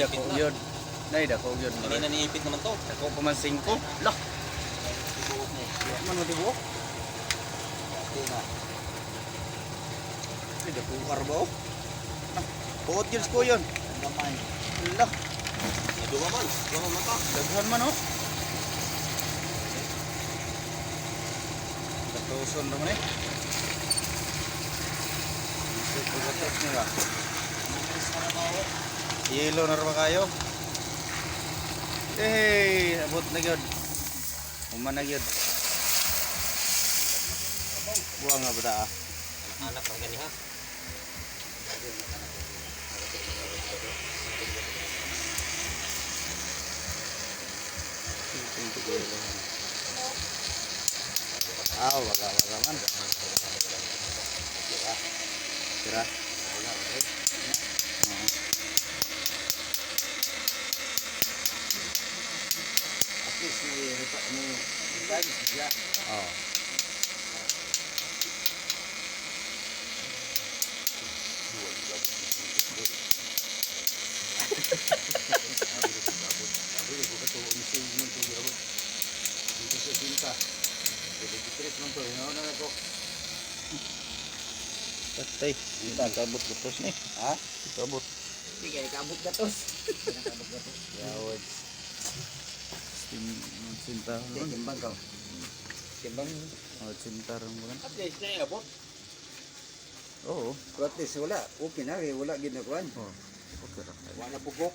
dako yun. Nay, dako yun. Kanina niipit naman to. Dako pa man 5. Lah. Man mo tibuok. Ay, dako karbo. Buot yun ko yun. Lah. Dua man. Dua man mata. Daghan man oh. Datuson naman eh. Pagkatot nila. Yelo na rin kayo. Eh, abot na yun. Uman na yun. Buang nga ba ta ah? Anak lang gani ha. Aw, waga man. Kira. Oh. Patay, kita kabut gatos ni. Ha? Kabut. Sige, kabut gatos. Yawad. Cinta. Timbang ka. Timbang. Oh, cinta ron mo kan. At least na iabot. Oo. At least wala. Okay na. Wala ginakuan. Oh. Okay ra. Wala bugok.